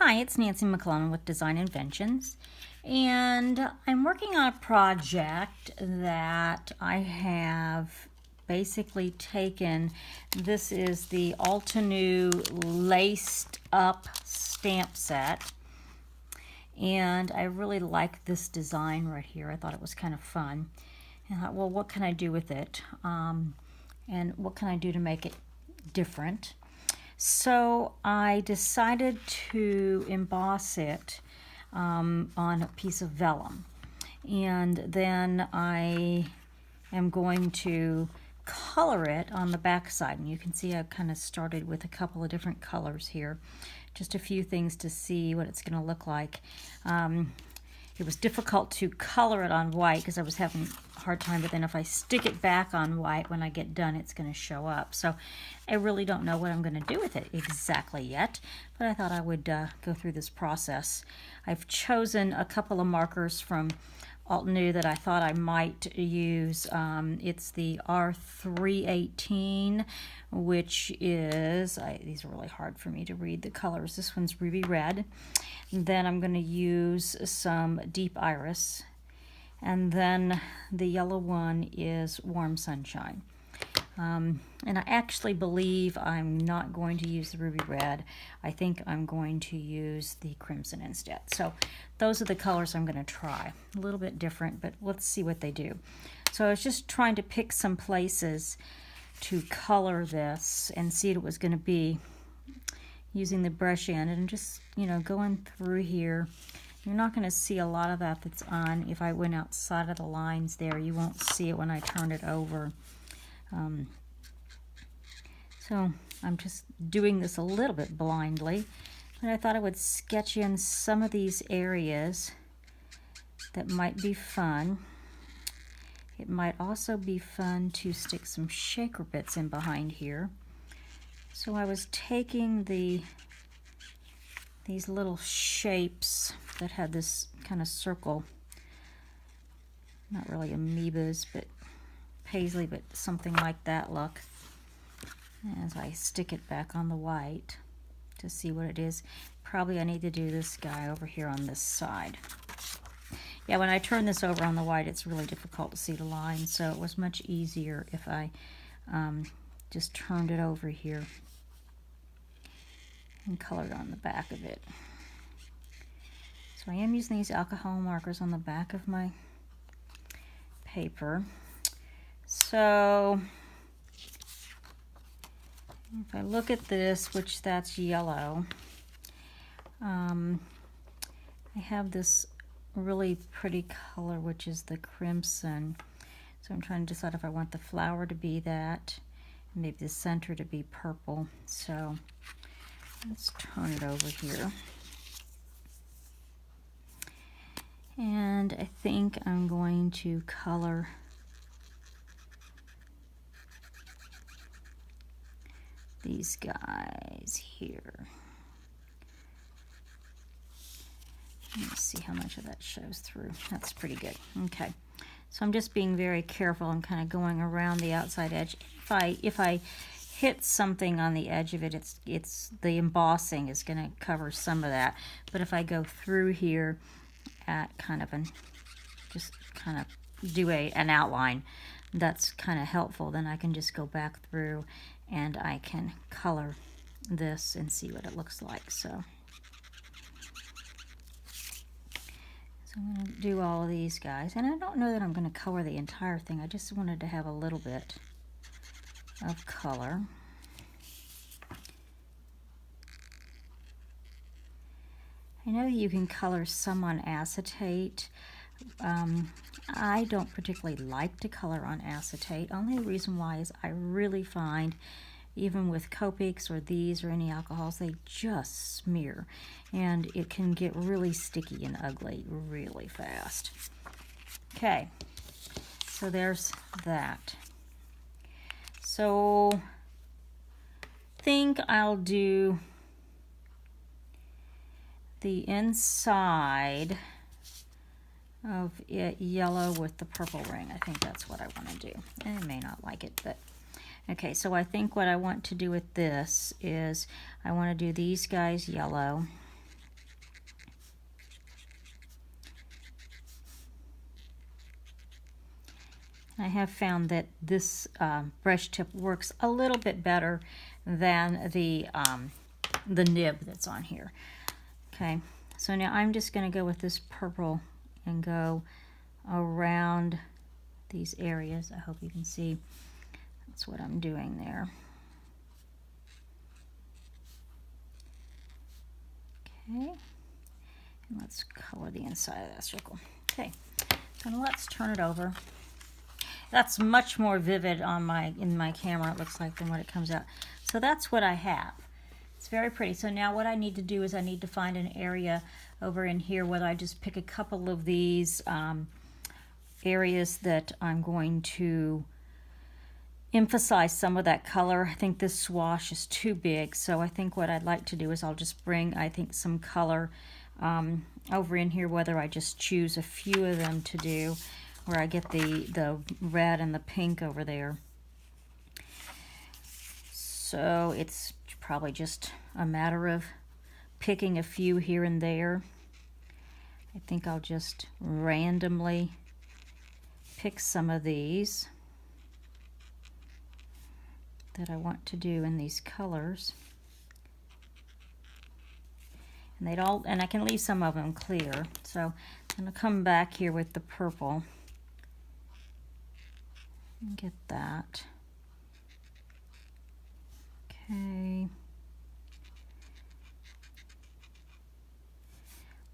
Hi, it's Nancy McClellan with Design Inventions, and I'm working on a project that I have basically taken. This is the Altenew Lace Up stamp set, and I really like this design right here. I thought it was kind of fun. And I thought, well, what can I do with it? And what can I do to make it different? So I decided to emboss it on a piece of vellum, and then I am going to color it on the back side. And you can see I've kind of started with a couple of different colors here, just a few things to see what it's going to look like. It was difficult to color it on white because I was having a hard time, but then if I stick it back on white when I get done, it's going to show up. So I really don't know what I'm going to do with it exactly yet, but I thought I would go through this process. I've chosen a couple of markers from Altenew that I thought I might use. It's the R318, which is, these are really hard for me to read the colors. This one's ruby red. Then I'm going to use some deep iris. And then the yellow one is warm sunshine. And I actually believe I'm not going to use the ruby red. I think I'm going to use the crimson instead. So those are the colors I'm going to try. A little bit different, but let's see what they do. So I was just trying to pick some places to color this and see what it was going to be using the brush end and just, going through here. You're not going to see a lot of that that's on. If I went outside of the lines there, you won't see it when I turn it over. So I'm just doing this a little bit blindly, but I thought I would sketch in some of these areas that might be fun. It might also be fun to stick some shaker bits in behind here. So I was taking these little shapes that had this kind of circle, not really amoebas, but paisley, but something like that look, as I stick it back on the white to see what it is. Probably I need to do this guy over here on this side. Yeah, when I turn this over on the white, it's really difficult to see the lines, so it was much easier if I just turned it over here and colored on the back of it. So I am using these alcohol markers on the back of my paper. So if I look at this, which that's yellow, I have this really pretty color, which is the crimson. So I'm trying to decide if I want the flower to be that, maybe the center to be purple. So let's turn it over here. And I think I'm going to color these guys here. Let's see how much of that shows through. That's pretty good. Okay, so I'm just being very careful. I'm kind of going around the outside edge. If I hit something on the edge of it, it's the embossing is going to cover some of that. But if I go through here at just kind of do an outline, that's kind of helpful. Then I can just go back through and I can color this and see what it looks like. So I'm going to do all of these guys, and I don't know that I'm going to color the entire thing. I just wanted to have a little bit of color. I know you can color some on acetate. I don't particularly like to color on acetate. Only reason why is I really find, even with Copics or these or any alcohols, they just smear. And it can get really sticky and ugly really fast. Okay, so there's that. So I think I'll do the inside of it yellow with the purple ring. I think that's what I want to do. I may not like it, but okay. So I think what I want to do with this is I want to do these guys yellow, I have found that this brush tip works a little bit better than the nib that's on here. Okay, so now I'm just going to go with this purple and go around these areas. I hope you can see that's what I'm doing there. Okay, and let's color the inside of that circle. Okay, so let's turn it over. That's much more vivid on in my camera, it looks like, than what it comes out. So that's what I have. It's very pretty. So now what I need to do is I need to find an area over in here where I just pick a couple of these areas that I'm going to emphasize some of that color. I think this swash is too big, so I think what I'd like to do is I'll just bring, I think, some color over in here, whether I just choose a few of them to do, where I get the red and the pink over there. So it's probably just a matter of picking a few here and there. I think I'll just randomly pick some of these that I want to do in these colors. And I can leave some of them clear. So I'm going to come back here with the purple and get that. Okay.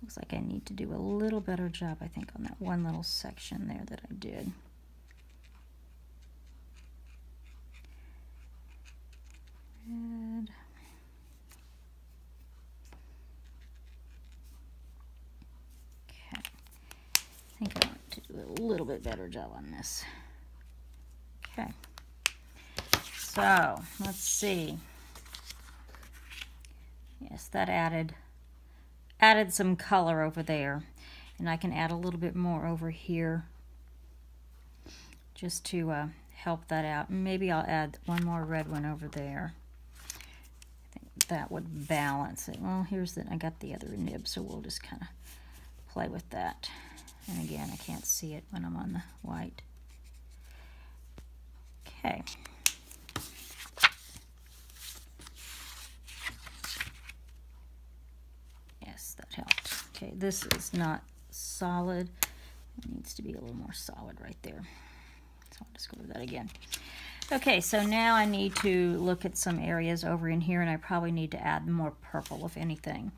Looks like I need to do a little better job, I think, on that one little section there that I did. Red. Okay. I think I want to do a little bit better job on this. Okay. So, let's see. Yes, that added some color over there. And I can add a little bit more over here just to help that out. Maybe I'll add one more red one over there. I think that would balance it. Well, I got the other nib, so we'll just kind of play with that. And again, I can't see it when I'm on the white. Okay. Yes, that helped. Okay, this is not solid. It needs to be a little more solid right there. So I'll just go over that again. Okay, so now I need to look at some areas over in here, and I probably need to add more purple, if anything,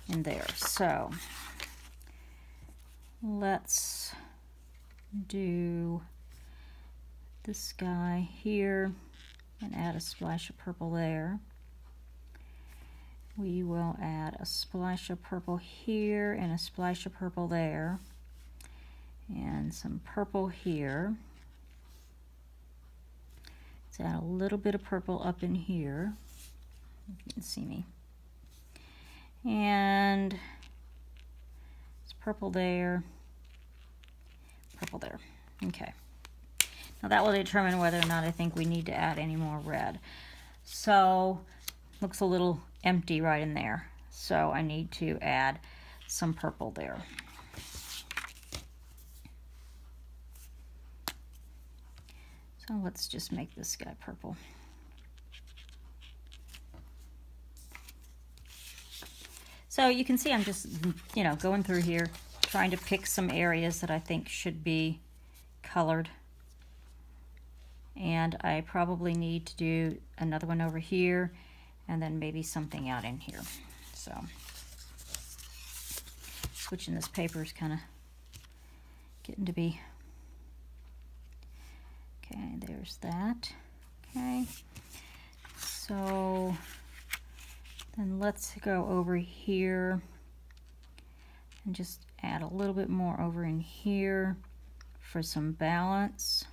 in there. So let's do this guy here and add a splash of purple there. We will add a splash of purple here and a splash of purple there, and some purple here. Let's add a little bit of purple up in here, if you can see me. And it's purple there, purple there. Okay. Now that will determine whether or not I think we need to add any more red. So, looks a little empty right in there. So I need to add some purple there. So let's just make this guy purple. So you can see I'm just, going through here, trying to pick some areas that I think should be colored. And I probably need to do another one over here, and then maybe something out in here. So switching this paper is kind of getting to be, okay, there's that. Okay, so then let's go over here and just add a little bit more over in here for some balance.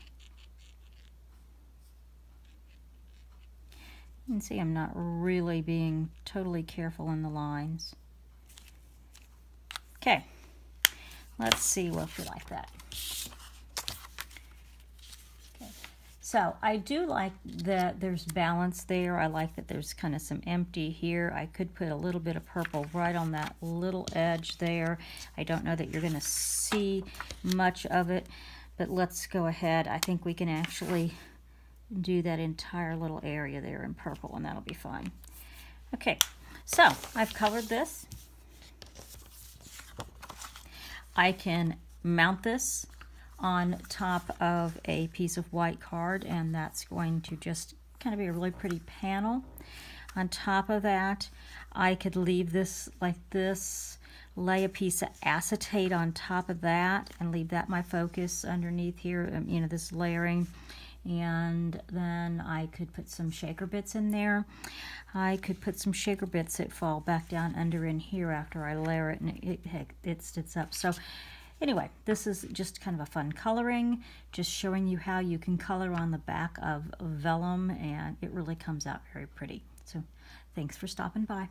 You can see I'm not really being totally careful in the lines. Okay, let's see if we like that. Okay. So I do like that there's balance there. I like that there's kind of some empty here. I could put a little bit of purple right on that little edge there. I don't know that you're going to see much of it, But let's go ahead. I think we can actually do that entire little area there in purple, and that'll be fine. Okay, so I've colored this. I can mount this on top of a piece of white card, and that's going to just kind of be a really pretty panel. On top of that, I could leave this like this, lay a piece of acetate on top of that, and leave that my focus underneath here, you know, this layering. And then I could put some shaker bits in there. I could put some shaker bits that fall back down under in here after I layer it, and it sits up. So anyway, this is just kind of a fun coloring, just showing you how you can color on the back of vellum, and it really comes out very pretty. So thanks for stopping by.